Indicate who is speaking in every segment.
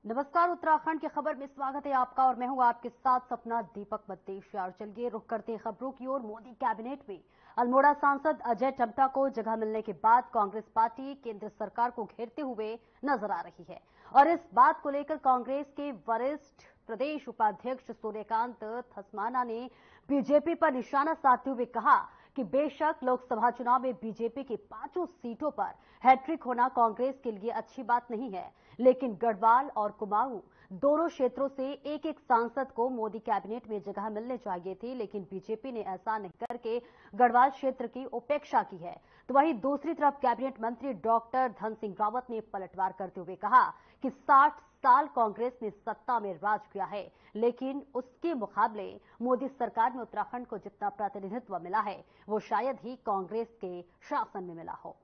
Speaker 1: नमस्कार, उत्तराखंड की खबर में स्वागत है आपका और मैं हूं आपके साथ सपना दीपक मद्देशियार। चलिए रुक करते हैं खबरों की ओर। मोदी कैबिनेट में अल्मोड़ा सांसद अजय टम्टा को जगह मिलने के बाद कांग्रेस पार्टी केंद्र सरकार को घेरते हुए नजर आ रही है और इस बात को लेकर कांग्रेस के वरिष्ठ प्रदेश उपाध्यक्ष सूर्यकांत धस्माना ने बीजेपी पर निशाना साधते हुए कहा कि बेशक लोकसभा चुनाव में बीजेपी की 5 सीटों पर हैट्रिक होना कांग्रेस के लिए अच्छी बात नहीं है, लेकिन गढ़वाल और कुमाऊं दोनों क्षेत्रों से एक एक सांसद को मोदी कैबिनेट में जगह मिलने चाहिए थी, लेकिन बीजेपी ने ऐसा नहीं करके गढ़वाल क्षेत्र की उपेक्षा की है। तो वहीं दूसरी तरफ कैबिनेट मंत्री डॉक्टर धन सिंह रावत ने पलटवार करते हुए कहा कि 60 साल कांग्रेस ने सत्ता में राज किया है, लेकिन उसके मुकाबले मोदी सरकार में उत्तराखंड को जितना प्रतिनिधित्व मिला है वो शायद ही कांग्रेस के शासन में मिला हो।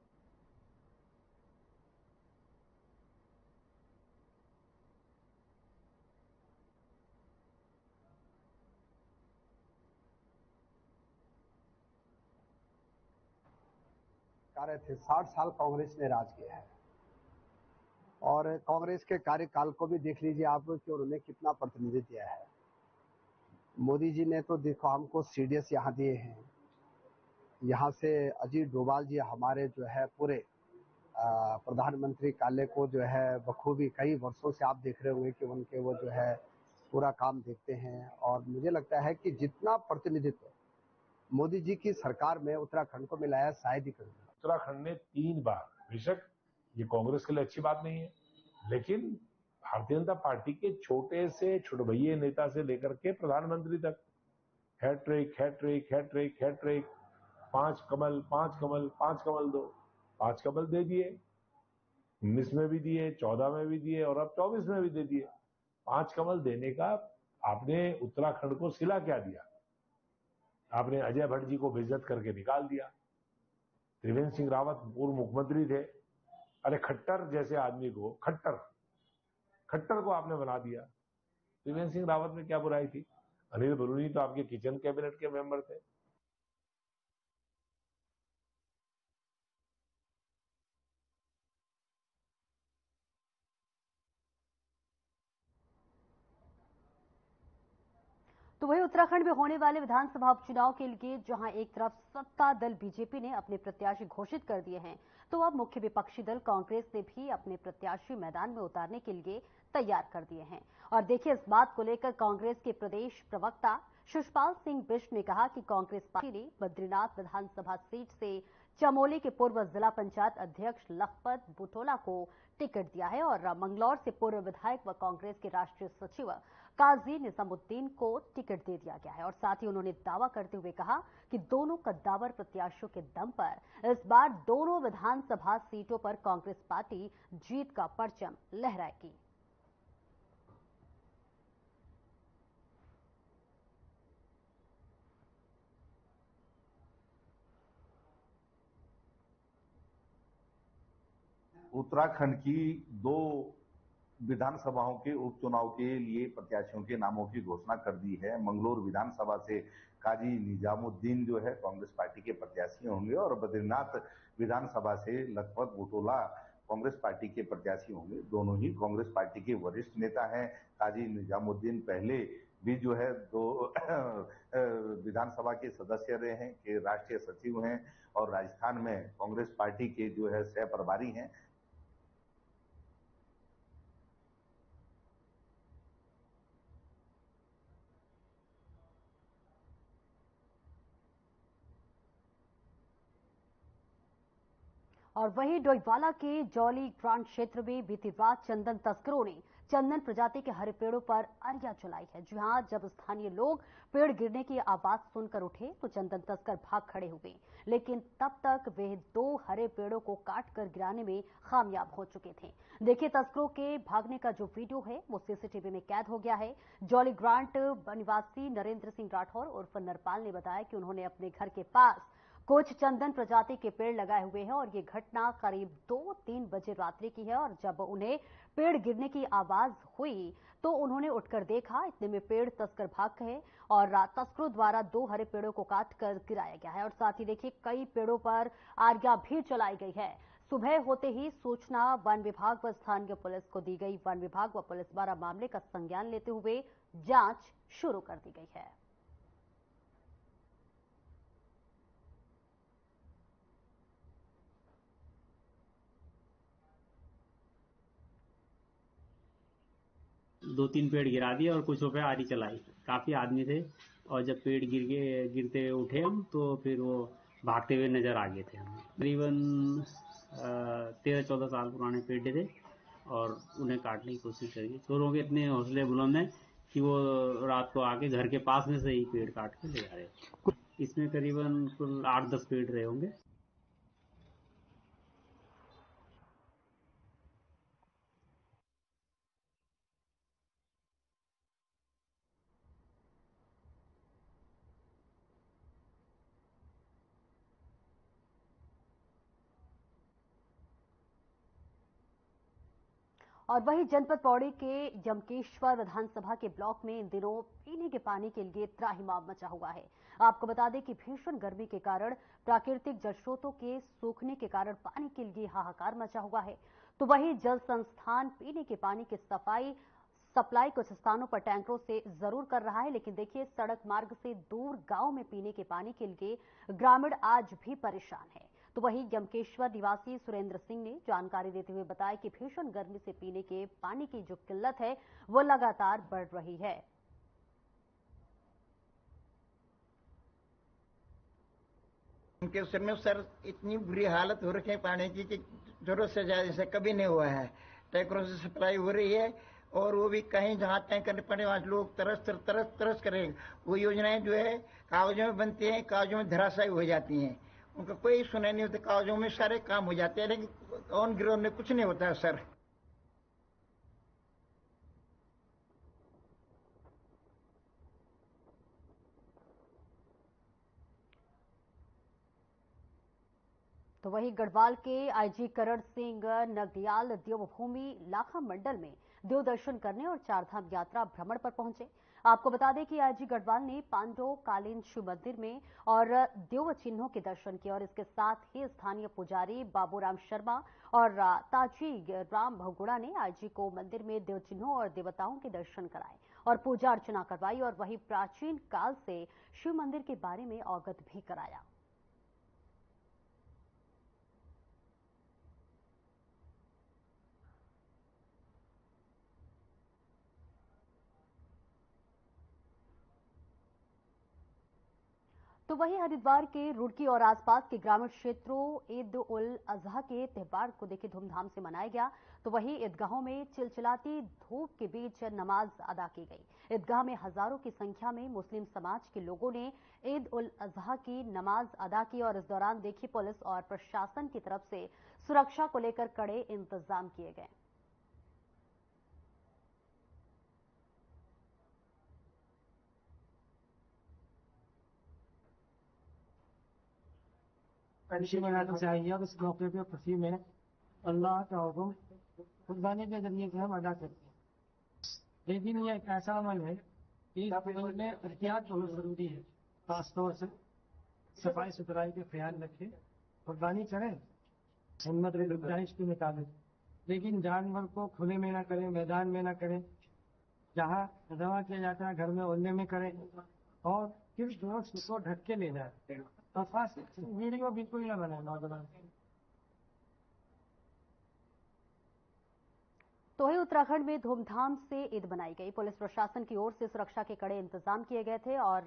Speaker 2: कार्य थे 60 साल कांग्रेस ने राज किया है और कांग्रेस के कार्यकाल को भी देख लीजिए आप कि उन्होंने कितना प्रतिनिधित्व दिया है। मोदी जी ने तो देखो हमको सीडीएस यहाँ दिए हैं, यहाँ से अजीत डोभाल जी हमारे जो है पूरे प्रधानमंत्री काले को जो है बखूबी कई वर्षों से आप देख रहे होंगे कि उनके वो जो है पूरा काम देखते हैं और मुझे लगता है कि जितना प्रतिनिधित्व मोदी जी की सरकार में उत्तराखंड को मिला है शायद ही कभी।
Speaker 3: उत्तराखंड ने 3 बार, बेशक ये कांग्रेस के लिए अच्छी बात नहीं है, लेकिन भारतीय जनता पार्टी के छोटे से छुटभइये नेता से लेकर के प्रधानमंत्री तक हैट्रिक हैट्रिक हैट्रिक हैट्रिक 5 कमल 5 कमल 5 कमल दो, 5 कमल दे दिए, 19 में भी दिए, 14 में भी दिए और अब 24 में भी दे दिए। 5 कमल देने का आपने उत्तराखंड को सिला क्या दिया? आपने अजय भट्ट जी को बेइज्जत करके निकाल दिया। त्रिवेंद्र सिंह रावत पूर्व मुख्यमंत्री थे, अरे खट्टर जैसे आदमी को खट्टर को आपने बना दिया। त्रिवेंद्र सिंह रावत में क्या बुराई थी? अनिल बलूनी तो आपके किचन कैबिनेट के मेंबर थे।
Speaker 1: तो वही उत्तराखंड में होने वाले विधानसभा उपचुनाव के लिए जहां एक तरफ सत्ता दल बीजेपी ने अपने प्रत्याशी घोषित कर दिए हैं, तो अब मुख्य विपक्षी दल कांग्रेस ने भी अपने प्रत्याशी मैदान में उतारने के लिए तैयार कर दिए हैं। और देखिए, इस बात को लेकर कांग्रेस के प्रदेश प्रवक्ता शिषपाल सिंह बिष्ट ने कहा कि कांग्रेस पार्टी ने बद्रीनाथ विधानसभा सीट से चमोली के पूर्व जिला पंचायत अध्यक्ष लखपत बुटोला को टिकट दिया है और मंगलौर से पूर्व विधायक व कांग्रेस के राष्ट्रीय सचिव काजी निजामुद्दीन को टिकट दे दिया गया है। और साथ ही उन्होंने दावा करते हुए कहा कि दोनों कद्दावर प्रत्याशियों के दम पर इस बार दोनों विधानसभा सीटों पर कांग्रेस पार्टी जीत का परचम लहराएगी।
Speaker 4: उत्तराखंड की 2 विधानसभाओं के उपचुनाव के लिए प्रत्याशियों के नामों की घोषणा कर दी है। मंगलोर विधानसभा से काजी निजामुद्दीन जो है कांग्रेस पार्टी के प्रत्याशी होंगे और बद्रीनाथ विधानसभा से लखपत बुटोला कांग्रेस पार्टी के प्रत्याशी होंगे। दोनों ही कांग्रेस पार्टी के वरिष्ठ नेता हैं। काजी निजामुद्दीन पहले भी जो है 2 विधानसभा के सदस्य रहे हैं, के राष्ट्रीय सचिव हैं और राजस्थान में कांग्रेस पार्टी के जो है सह प्रभारी हैं।
Speaker 1: और वहीं डोईवाला के जौली ग्रांट क्षेत्र में बीती रात चंदन तस्करों ने चंदन प्रजाति के हरे पेड़ों पर अरिया चलाई है। जी हां, जब स्थानीय लोग पेड़ गिरने की आवाज सुनकर उठे तो चंदन तस्कर भाग खड़े हुए, लेकिन तब तक वे 2 हरे पेड़ों को काटकर गिराने में कामयाब हो चुके थे। देखिए, तस्करों के भागने का जो वीडियो है वो सीसीटीवी में कैद हो गया है। जौली ग्रांट निवासी नरेंद्र सिंह राठौर उर्फ नरपाल ने बताया कि उन्होंने अपने घर के पास कुछ चंदन प्रजाति के पेड़ लगाए हुए हैं और ये घटना करीब 2-3 बजे रात्रि की है और जब उन्हें पेड़ गिरने की आवाज हुई तो उन्होंने उठकर देखा, इतने में पेड़ तस्कर भाग गए और तस्करों द्वारा 2 हरे पेड़ों को काटकर गिराया गया है। और साथ ही देखिए, कई पेड़ों पर आरियां भी चलाई गई है। सुबह होते ही सूचना वन विभाग व स्थानीय पुलिस को दी गई। वन विभाग व पुलिस द्वारा मामले का संज्ञान लेते हुए जांच शुरू कर दी गई है।
Speaker 5: दो तीन पेड़ गिरा दिए और कुछ पे आरी चलाई। काफी आदमी थे और जब पेड़ गिरते उठे हम तो फिर वो भागते हुए नजर आ गए थे हमें। करीबन 13-14 साल पुराने पेड़ थे और उन्हें काटने की कोशिश करी। चोरों के इतने हौसले बुलंद हैं कि वो रात को आके घर के पास में से ही पेड़ काट के ले जा रहे। इसमें करीबन कुल 8-10 पेड़ रहे होंगे।
Speaker 1: और वहीं जनपद पौड़ी के यमकेश्वर विधानसभा के ब्लॉक में इन दिनों पीने के पानी के लिए त्राहिमाम मचा हुआ है। आपको बता दें कि भीषण गर्मी के कारण प्राकृतिक जल स्रोतों के सूखने के कारण पानी के लिए हाहाकार मचा हुआ है। तो वहीं जल संस्थान पीने के पानी की सप्लाई कुछ स्थानों पर टैंकरों से जरूर कर रहा है, लेकिन देखिए सड़क मार्ग से दूर गांव में पीने के पानी के लिए ग्रामीण आज भी परेशान है। तो वहीं यमकेश्वर निवासी सुरेंद्र सिंह ने जानकारी देते हुए बताया कि भीषण गर्मी से पीने के पानी की जो किल्लत है वो लगातार बढ़ रही है।
Speaker 6: उनके सिर में सर इतनी बुरी हालत हो रखी है पानी की कि जरूरत से ज्यादा जैसे कभी नहीं हुआ है। टैंकरों से सप्लाई हो रही है और वो भी कहीं जहाँ टैंक करने पड़े वहाँ लोग तरस करें। वो योजनाएं जो है कागजों में बनती हैं, कागजों में धराशायी हो जाती हैं। उनका कोई सुनाई नहीं होता। कागजों में सारे काम हो जाते हैं लेकिन ऑन ग्राउंड में कुछ नहीं होता है सर।
Speaker 1: तो वहीं गढ़वाल के आईजी करण सिंह नगदियाल देवभूमि लाखा मंडल में देव दर्शन करने और चारधाम यात्रा भ्रमण पर पहुंचे। आपको बता दें कि आईजी गढ़वाल ने पांडव कालीन शिव मंदिर में और देव चिन्हों के दर्शन किए और इसके साथ ही स्थानीय पुजारी बाबूराम शर्मा और ताजी राम भगुड़ा ने आईजी को मंदिर में देव चिन्हों और देवताओं के दर्शन कराए और पूजा अर्चना करवाई और वहीं प्राचीन काल से शिव मंदिर के बारे में अवगत भी कराया। तो वहीं हरिद्वार के रुड़की और आसपास के ग्रामीण क्षेत्रों ईद उल अजहा के त्योहार को देखिए धूमधाम से मनाया गया। तो वहीं ईदगाहों में चिलचिलाती धूप के बीच नमाज अदा की गई। ईदगाह में हजारों की संख्या में मुस्लिम समाज के लोगों ने ईद उल अजहा की नमाज अदा की और इस दौरान देखिए पुलिस और प्रशासन की तरफ से सुरक्षा को लेकर कड़े इंतजाम किए गए।
Speaker 7: चाहिए उस मौके पे खुशी में अल्लाह का हुक्म कुर्बानी के जरिए से हम अदा करते हैं। लेकिन ये एक ऐसा अमल है कि में एहतियात बहुत जरूरी है। खासतौर से सफाई सुथराई का ख्याल रखें, कुर्बानी करें हिम्मत गुंजाइश के मुताबिक, लेकिन जानवर को खुले में ना करें, मैदान में ना करें, जहाँ दवा किया जाता है घर में ओले में करें और किस दोस्त को ढक के ले जाए और खास वीडियो बिल्कुल ना बनाए नौजवान।
Speaker 1: तो वहीं उत्तराखंड में धूमधाम से ईद मनाई गई। पुलिस प्रशासन की ओर से सुरक्षा के कड़े इंतजाम किए गए थे और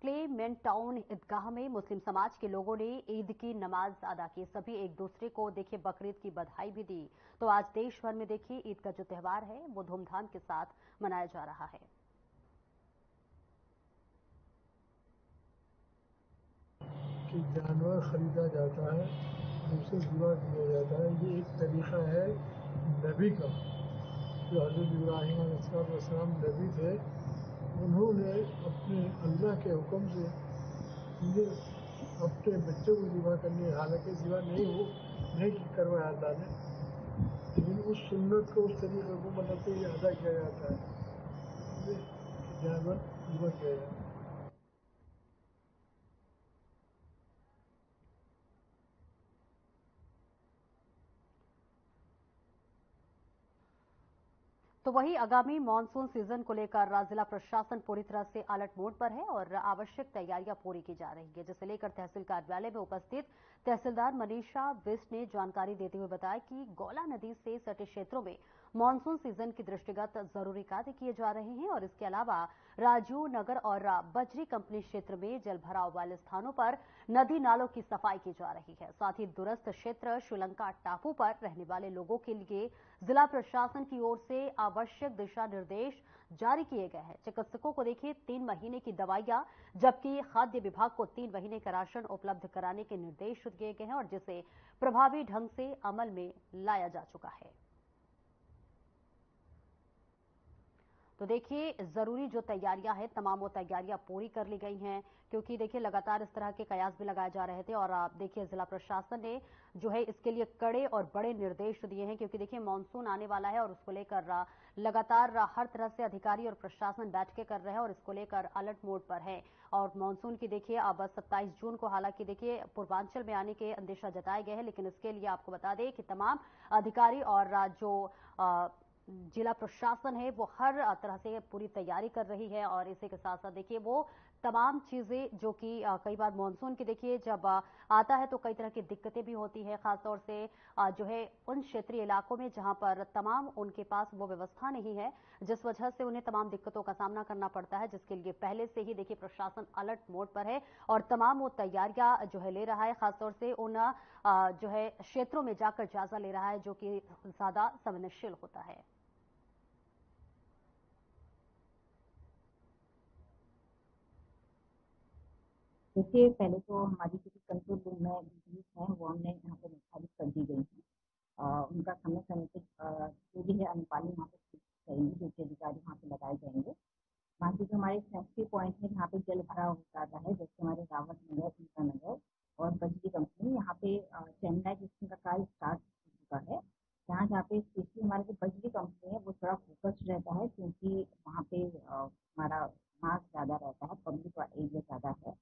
Speaker 1: क्लेमेंट टाउन ईदगाह में मुस्लिम समाज के लोगों ने ईद की नमाज अदा की। सभी एक दूसरे को देखिए बकरीद की बधाई भी दी। तो आज देश भर में देखिए ईद का जो त्योहार है वो धूमधाम के साथ मनाया जा रहा है।
Speaker 8: कि जानवर खरीदा जाता है, उसे जुआ दिया जाता है। ये एक तरीका है नबी का। जो हज़रत इब्राहीम अलैहिस्सलाम नबी थे, उन्होंने अपने अल्लाह के हुक्म से अपने बच्चों को जुआ करने, हालांकि जुआ नहीं करवाया अल्लाह ने, लेकिन उस सुन्नत को, उस तरीके को मतलब कि अदा किया जाता है। जानवर जुआ किया जाता है।
Speaker 1: तो वहीं आगामी मानसून सीजन को लेकर जिला प्रशासन पूरी तरह से अलर्ट मोड पर है और आवश्यक तैयारियां पूरी की जा रही है, जिसे लेकर तहसील कार्यालय में उपस्थित तहसीलदार मनीषा बिष्ट ने जानकारी देते हुए बताया कि गौला नदी से सटे क्षेत्रों में मानसून सीजन के दृष्टिगत जरूरी कार्य किए जा रहे हैं और इसके अलावा राजू नगर और बजरी कंपनी क्षेत्र में जल भराव वाले स्थानों पर नदी नालों की सफाई की जा रही है। साथ ही दूरस्थ क्षेत्र श्रीलंका टापू पर रहने वाले लोगों के लिए जिला प्रशासन की ओर से आवश्यक दिशा निर्देश जारी किए गए हैं। चिकित्सकों को देखिए 3 महीने की दवाइयां, जबकि खाद्य विभाग को 3 महीने का राशन उपलब्ध कराने के निर्देश दिए गए हैं और जिसे प्रभावी ढंग से अमल में लाया जा चुका है। तो देखिए जरूरी जो तैयारियां हैं तमाम वो तैयारियां पूरी कर ली गई हैं, क्योंकि देखिए लगातार इस तरह के कयास भी लगाए जा रहे थे और आप देखिए जिला प्रशासन ने जो है इसके लिए कड़े और बड़े निर्देश दिए हैं, क्योंकि देखिए मानसून आने वाला है और उसको लेकर लगातार हर तरह से अधिकारी और प्रशासन बैठकें कर रहे हैं और इसको लेकर अलर्ट मोड पर है। और मानसून की देखिए अब 27 जून को हालांकि देखिए पूर्वांचल में आने के अंदेशा जताए गए हैं, लेकिन इसके लिए आपको बता दें कि तमाम अधिकारी और जो जिला प्रशासन है वो हर तरह से पूरी तैयारी कर रही है और इसी के साथ साथ देखिए वो तमाम चीजें जो कि कई बार मानसून की देखिए जब आता है तो कई तरह की दिक्कतें भी होती है, खासतौर से जो है उन क्षेत्रीय इलाकों में जहां पर तमाम उनके पास वो व्यवस्था नहीं है, जिस वजह से उन्हें तमाम दिक्कतों का सामना करना पड़ता है, जिसके लिए पहले से ही देखिए प्रशासन अलर्ट मोड पर है और तमाम वो तैयारियां जो है ले रहा है। खासतौर से उन जो है क्षेत्रों में जाकर जायजा ले रहा है जो कि ज्यादा संवेदनशील होता है।
Speaker 9: देखिए, पहले तो हमारी जो कंट्रोल रूम में ड्यूटीज हैं वो हमने यहाँ पे निर्धारित कर दी गई हैं। उनका समय समय पे जो भी है अनुपालन वहाँ पे करेंगे, जो कि अधिकारी वहाँ पे लगाए जाएंगे। बाकी जो हमारे सेंसिटिव पॉइंट है जहाँ पे जल भराव हो जाता है, जैसे हमारे रावत नगर, टीका नगर और बजरी कंपनी, यहाँ पे सैनिटाइजेशन का कार्य स्टार्ट हो चुका है। जहाँ पे स्पेशली हमारे जो बजरी कंपनी है वो थोड़ा फोकस्ड रहता है, क्योंकि वहाँ पे हमारा मास ज़्यादा रहता है, पब्लिक एरिया ज़्यादा है।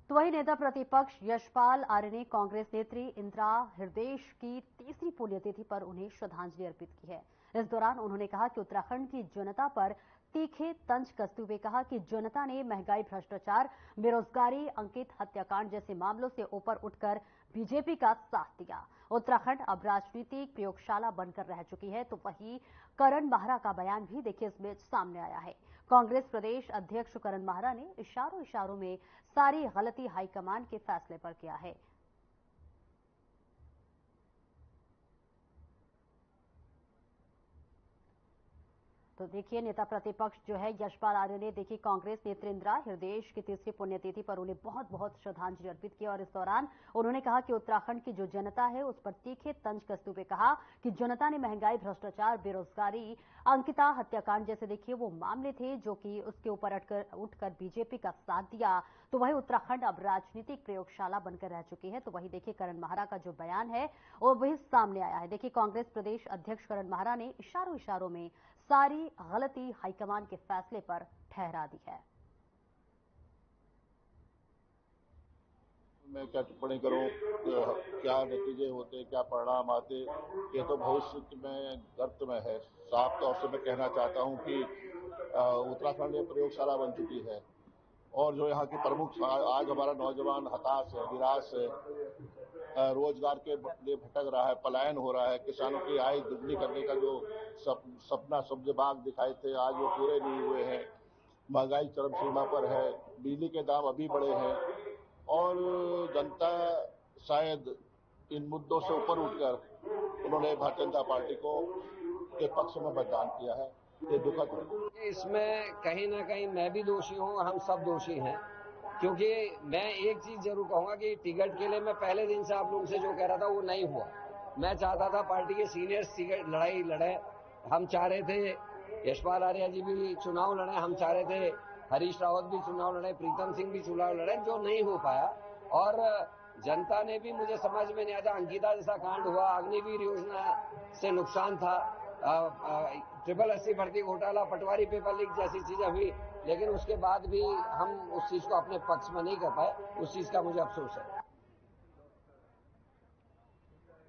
Speaker 1: तो वही नेता प्रतिपक्ष यशपाल आर्य ने कांग्रेस नेत्री इंदिरा हृदयेश की तीसरी पुण्यतिथि पर उन्हें श्रद्धांजलि अर्पित की है। इस दौरान उन्होंने कहा कि उत्तराखंड की जनता पर तीखे तंज कसते हुए कहा कि जनता ने महंगाई, भ्रष्टाचार, बेरोजगारी, अंकित हत्याकांड जैसे मामलों से ऊपर उठकर बीजेपी का साथ दिया। उत्तराखंड अब राजनीतिक प्रयोगशाला बनकर रह चुकी है। तो वहीं करण माहरा का बयान भी देखिए इसमें सामने आया है। कांग्रेस प्रदेश अध्यक्ष करण माहरा ने इशारों में सारी गलती हाईकमान के फैसले पर किया है। तो देखिए नेता प्रतिपक्ष जो है यशपाल आर्य ने देखिए कांग्रेस नेत्री इंदिरा हृदयेश की तीसरी पुण्यतिथि पर उन्हें बहुत बहुत श्रद्धांजलि अर्पित की और इस दौरान उन्होंने कहा कि उत्तराखंड की जो जनता है उस पर तीखे तंज कसते हुए कहा कि जनता ने महंगाई, भ्रष्टाचार, बेरोजगारी, अंकिता हत्याकांड जैसे देखिए वो मामले थे जो कि उसके ऊपर उठकर बीजेपी का साथ दिया। तो वही उत्तराखंड अब राजनीतिक प्रयोगशाला बनकर रह चुकी है। तो वही देखिए करण माहरा का जो बयान है वो वही सामने आया है। देखिए कांग्रेस प्रदेश अध्यक्ष करण माहरा ने इशारों में सारी गलती हाईकमान के फैसले पर ठहरा दी है।
Speaker 10: मैं क्या टिप्पणी करूं, क्या नतीजे होते, क्या परिणाम आते, ये तो भविष्य में गर्त में है। साफ तौर से मैं कहना चाहता हूं कि उत्तराखंड एक प्रयोगशाला बन चुकी है और जो यहाँ की प्रमुख आज हमारा नौजवान हताश है, निराश है, रोजगार के लिए भटक रहा है, पलायन हो रहा है। किसानों की आय दुगनी करने का जो सपना सब्ज बाग दिखाए थे आज वो पूरे नहीं हुए हैं। महंगाई चरम सीमा पर है, बिजली के दाम अभी बढ़े हैं और जनता शायद इन मुद्दों से ऊपर उठकर उन्होंने भारतीय जनता पार्टी को के पक्ष में मतदान किया है। ये दुखद है।
Speaker 11: इसमें कहीं ना कहीं मैं भी दोषी हूँ, हम सब दोषी हैं, क्योंकि मैं एक चीज जरूर कहूंगा कि टिकट के लिए मैं पहले दिन से आप लोगों से जो कह रहा था वो नहीं हुआ। मैं चाहता था पार्टी के सीनियर्स टिकट लड़ाई लड़े, हम चाह रहे थे यशपाल आर्य जी भी चुनाव लड़े, हम चाह रहे थे हरीश रावत भी चुनाव लड़े, प्रीतम सिंह भी चुनाव लड़े, जो नहीं हो पाया। और जनता ने भी, मुझे समझ में नहीं आता, अंकिता जैसा कांड हुआ, अग्निवीर योजना से नुकसान था, 8088 भर्ती घोटाला, पटवारी पेपर लीक जैसी चीजें हुई, लेकिन उसके बाद भी हम उस चीज को अपने पक्ष में नहीं कर पाए। उस चीज का मुझे अफसोस है।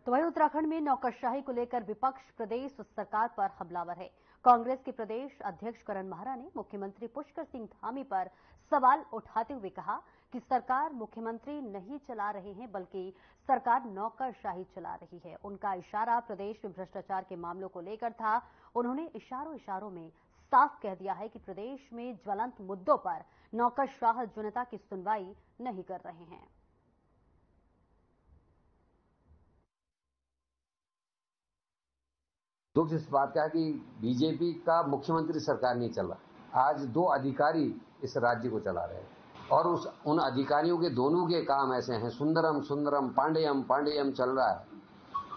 Speaker 1: तो वहीं उत्तराखंड में नौकरशाही को लेकर विपक्ष प्रदेश सरकार पर हमलावर है। कांग्रेस के प्रदेश अध्यक्ष करण माहरा ने मुख्यमंत्री पुष्कर सिंह धामी पर सवाल उठाते हुए कहा कि सरकार मुख्यमंत्री नहीं चला रहे हैं, बल्कि सरकार नौकरशाही चला रही है। उनका इशारा प्रदेश में भ्रष्टाचार के मामलों को लेकर था। उन्होंने इशारों में साफ कह दिया है कि प्रदेश में ज्वलंत मुद्दों पर नौकरशाह जनता की सुनवाई नहीं कर रहे हैं।
Speaker 11: दुख इस बात का है कि बीजेपी का मुख्यमंत्री सरकार नहीं चल रहा। आज 2 अधिकारी इस राज्य को चला रहे हैं और उन अधिकारियों के दोनों के काम ऐसे हैं, सुंदरम सुंदरम पांडेयम पांडेयम चल रहा है।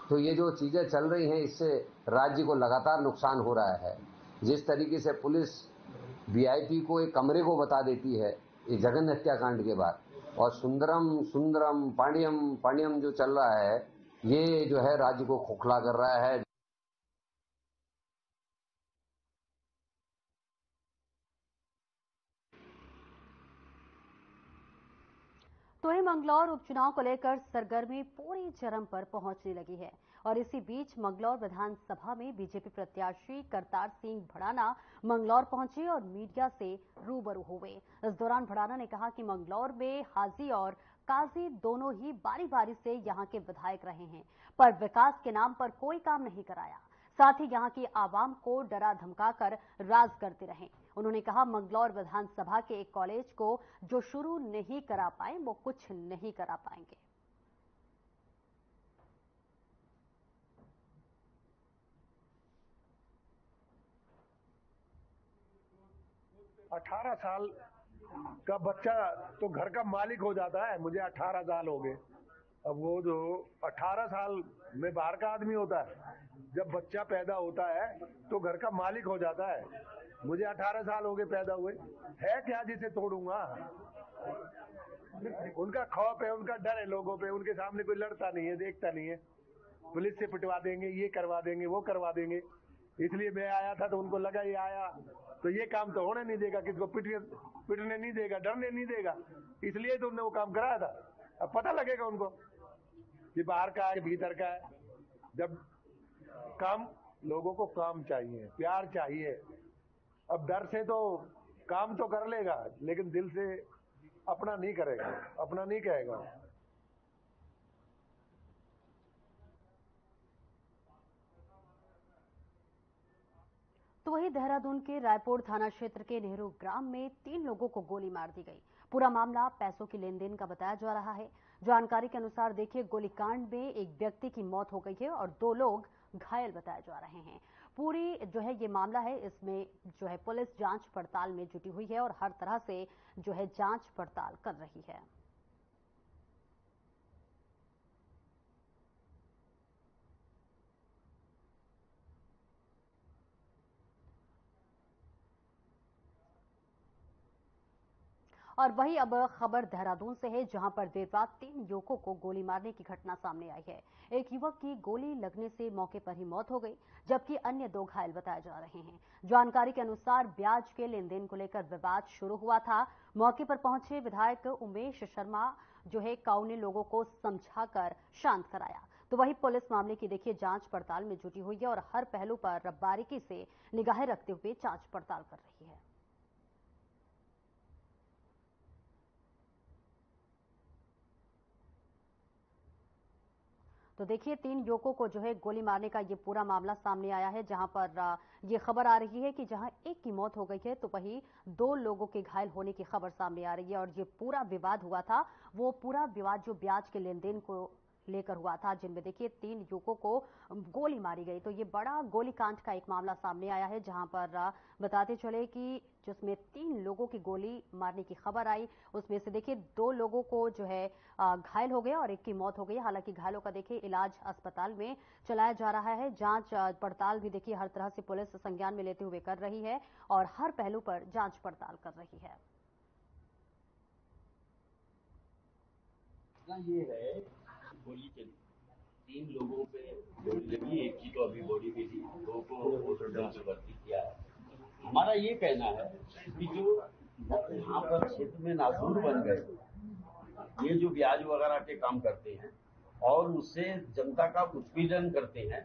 Speaker 11: तो ये जो चीजें चल रही हैं, इससे राज्य को लगातार नुकसान हो रहा है। जिस तरीके से पुलिस वीआईपी को एक कमरे को बता देती है ये जघन्य हत्याकांड के बाद, और सुंदरम सुंदरम पांडेयम पांडेयम जो चल रहा है, ये जो है राज्य को खोखला कर रहा है।
Speaker 1: तो वहीं मंगलौर उपचुनाव को लेकर सरगर्मी पूरी चरम पर पहुंचने लगी है और इसी बीच मंगलौर विधानसभा में बीजेपी प्रत्याशी करतार सिंह भड़ाना मंगलौर पहुंचे और मीडिया से रूबरू हुए। इस दौरान भड़ाना ने कहा कि मंगलौर में हाजी और काजी दोनों ही बारी बारी से यहां के विधायक रहे हैं, पर विकास के नाम पर कोई काम नहीं कराया। साथ ही यहां की आवाम को डरा धमकाकर राज करते रहे। उन्होंने कहा मंगलौर विधानसभा के एक कॉलेज को जो शुरू नहीं करा पाए वो कुछ नहीं करा पाएंगे।
Speaker 12: अठारह साल का बच्चा तो घर का मालिक हो जाता है। मुझे 18 साल हो गए। अब वो जो 18 साल में बाहर का आदमी होता है, जब बच्चा पैदा होता है तो घर का मालिक हो जाता है। मुझे 18 साल हो गए पैदा हुए, है क्या जिसे तोड़ूंगा। उनका खौफ है, उनका डर है लोगों पे। उनके सामने कोई लड़ता नहीं है, देखता नहीं है। पुलिस से पिटवा देंगे, ये करवा देंगे, वो करवा देंगे। इसलिए मैं आया था तो उनको लगा ये आया तो ये काम तो होने नहीं देगा, किसको पिटने नहीं देगा, डरने नहीं देगा, इसलिए तो उन्होंने वो काम कराया था। अब पता लगेगा उनको कि बाहर का है भीतर का है। जब काम, लोगों को काम चाहिए, प्यार चाहिए। अब डर से तो काम तो कर लेगा लेकिन दिल से अपना नहीं करेगा, अपना नहीं कहेगा।
Speaker 1: तो वहीं देहरादून के रायपुर थाना क्षेत्र के नेहरू ग्राम में 3 लोगों को गोली मार दी गई। पूरा मामला पैसों की लेनदेन का बताया जा रहा है। जानकारी के अनुसार देखिए गोलीकांड में एक व्यक्ति की मौत हो गई है और 2 लोग घायल बताए जा रहे हैं। पूरी जो है ये मामला है, इसमें जो है पुलिस जांच पड़ताल में जुटी हुई है और हर तरह से जो है जांच पड़ताल कर रही है। और वहीं अब खबर देहरादून से है, जहां पर देर रात 3 युवकों को गोली मारने की घटना सामने आई है। एक युवक की गोली लगने से मौके पर ही मौत हो गई, जबकि अन्य 2 घायल बताए जा रहे हैं। जानकारी के अनुसार ब्याज के लेनदेन को लेकर विवाद शुरू हुआ था। मौके पर पहुंचे विधायक उमेश शर्मा जो है काऊ ने लोगों को समझाकर शांत कराया। तो वहीं पुलिस मामले की देखिए जांच पड़ताल में जुटी हुई है और हर पहलू पर बारीकी से निगाहें रखते हुए जांच पड़ताल कर रही है। तो देखिए 3 युवकों को जो है गोली मारने का ये पूरा मामला सामने आया है, जहां पर ये खबर आ रही है कि जहां एक की मौत हो गई है तो वहीं 2 लोगों के घायल होने की खबर सामने आ रही है। और ये पूरा विवाद हुआ था, वो पूरा विवाद जो ब्याज के लेनदेन को लेकर हुआ था, जिनमें देखिए 3 युवकों को गोली मारी गई। तो ये बड़ा गोलीकांड का एक मामला सामने आया है, जहां पर बताते चले कि जिसमें 3 लोगों की गोली मारने की खबर आई, उसमें से देखिए 2 लोगों को जो है घायल हो गए और एक की मौत हो गई। हालांकि घायलों का देखिए इलाज अस्पताल में चलाया जा रहा है। जांच पड़ताल भी देखिए हर तरह से पुलिस संज्ञान में लेते हुए कर रही है और हर पहलू पर जांच पड़ताल कर रही है।
Speaker 13: ये है गोली चली 3 लोगों पे गोली लगी, एक की तो अभी बॉडी भी थी, 2 को हॉस्पिटल से भर्ती किया है। हमारा ये कहना है कि जो यहाँ पर क्षेत्र में नासूर बन गए, ये जो ब्याज वगैरह के काम करते हैं और उससे जनता का उत्पीड़न करते हैं,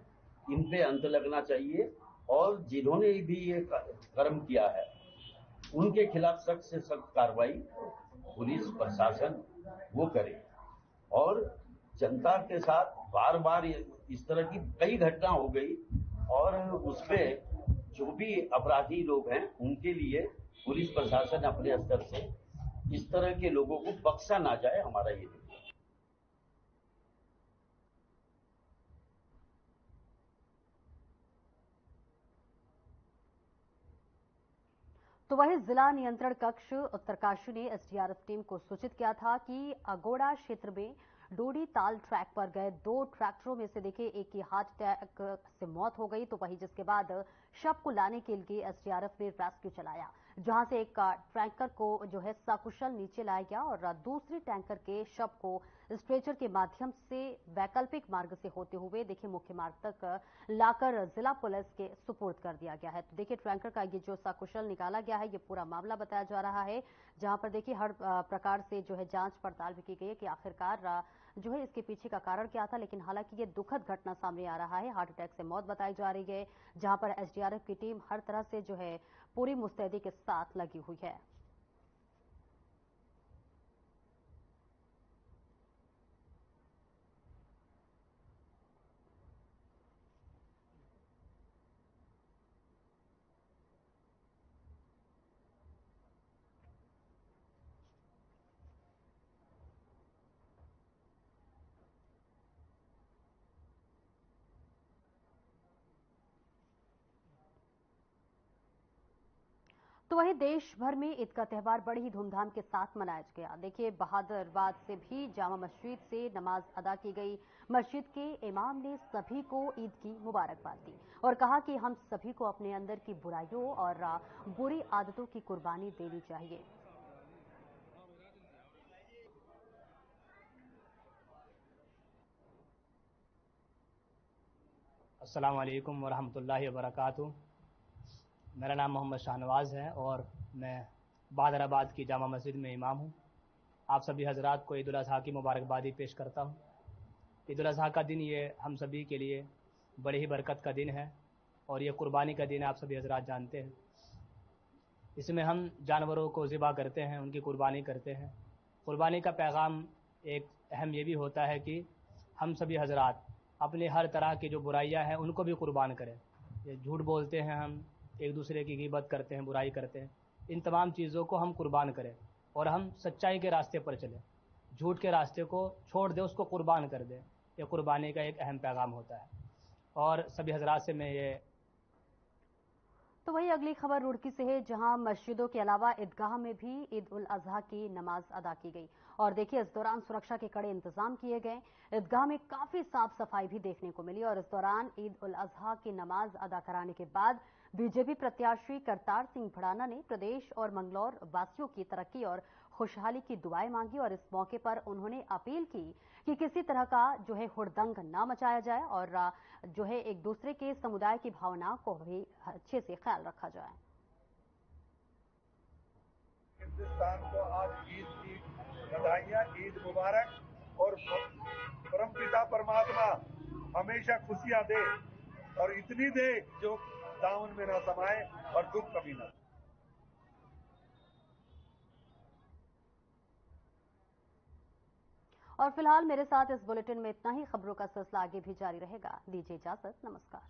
Speaker 13: इन पे अंत लगना चाहिए और जिन्होंने भी ये कर्म किया है उनके खिलाफ सख्त से सख्त कार्रवाई पुलिस प्रशासन वो करे। और जनता के साथ बार बार इस तरह की कई घटना हो गई और उसपे जो भी अपराधी लोग हैं उनके लिए पुलिस प्रशासन अपने स्तर से इस तरह के लोगों को बख्शा ना जाए, हमारा ये है।
Speaker 1: तो वहीं जिला नियंत्रण कक्ष उत्तरकाशी ने एसडीआरएफ टीम को सूचित किया था कि अगोड़ा क्षेत्र में डोडी ताल ट्रैक पर गए 2 ट्रैक्टरों में से देखिए एक की हार्ट अटैक से मौत हो गई, तो वहीं जिसके बाद शव को लाने के लिए एसडीआरएफ ने रेस्क्यू चलाया, जहां से एक टैंकर को जो है सकुशल नीचे लाया गया और दूसरे टैंकर के शव को स्ट्रेचर के माध्यम से वैकल्पिक मार्ग से होते हुए देखिए मुख्य मार्ग तक लाकर जिला पुलिस के सुपुर्द कर दिया गया है। तो देखिए टैंकर का ये जो सकुशल निकाला गया है, ये पूरा मामला बताया जा रहा है, जहां पर देखिए हर प्रकार से जो है जांच पड़ताल भी की गई है कि आखिरकार जो है इसके पीछे का कारण क्या था। लेकिन हालांकि ये दुखद घटना सामने आ रहा है, हार्ट अटैक से मौत बताई जा रही है, जहां पर एसडीआरएफ की टीम हर तरह से जो है पूरी मुस्तैदी के साथ लगी हुई है। तो वहीं देश भर में ईद का त्यौहार बड़ी ही धूमधाम के साथ मनाया गया। देखिए बहादुराबाद से भी जामा मस्जिद से नमाज अदा की गई। मस्जिद के इमाम ने सभी को ईद की मुबारकबाद दी और कहा कि हम सभी को अपने अंदर की बुराइयों और बुरी आदतों की कुर्बानी देनी चाहिए।
Speaker 14: अस्सलाम वालेकुम वरहमतुल्लाहि वबरकातुहू। मेरा नाम मोहम्मद शाहनवाज है और मैं बहादुराबाद की जामा मस्जिद में इमाम हूँ। आप सभी हजरात को ईद उल अज़हा की मुबारकबादी पेश करता हूँ। ईद उल अज़हा का दिन ये हम सभी के लिए बड़ी ही बरकत का दिन है और ये कुर्बानी का दिन है, आप सभी हजरात जानते हैं। इसमें हम जानवरों को ज़िबा करते हैं, उनकी कुर्बानी करते हैं। कुर्बानी का पैगाम एक अहम ये भी होता है कि हम सभी हजरात अपने हर तरह की जो बुराइयां हैं उनको भी कुर्बान करें। ये झूठ बोलते हैं, हम एक दूसरे की ग़ीबत करते हैं, बुराई करते हैं, इन तमाम चीज़ों को हम कुर्बान करें और हम सच्चाई के रास्ते पर चलें, झूठ के रास्ते को छोड़ दें, उसको कुर्बान कर दें। ये कुर्बानी का एक अहम पैगाम होता है और सभी हजरात से मैं ये।
Speaker 1: तो वही अगली खबर रुड़की से है, जहां मस्जिदों के अलावा ईदगाह में भी ईद उल अजहा की नमाज अदा की गई और देखिए इस दौरान सुरक्षा के कड़े इंतजाम किए गए। ईदगाह में काफी साफ सफाई भी देखने को मिली और इस दौरान ईद उल अजहा की नमाज अदा कराने के बाद बीजेपी प्रत्याशी करतार सिंह भड़ाना ने प्रदेश और मंगलौर वासियों की तरक्की और खुशहाली की दुआएं मांगी और इस मौके पर उन्होंने अपील की कि किसी तरह का जो है हुड़दंग ना मचाया जाए और जो है एक दूसरे के समुदाय की भावना को भी अच्छे से ख्याल रखा जाए।
Speaker 15: हिंदुस्तान को आज ईद की बधाइयां, ईद मुबारक और परमपिता परमात्मा हमेशा खुशियां दे और इतनी दे जो दामन में न समाए और दुख कभी न।
Speaker 1: और फिलहाल मेरे साथ इस बुलेटिन में इतना ही। खबरों का सिलसिला आगे भी जारी रहेगा। दीजिए इजाजत, नमस्कार।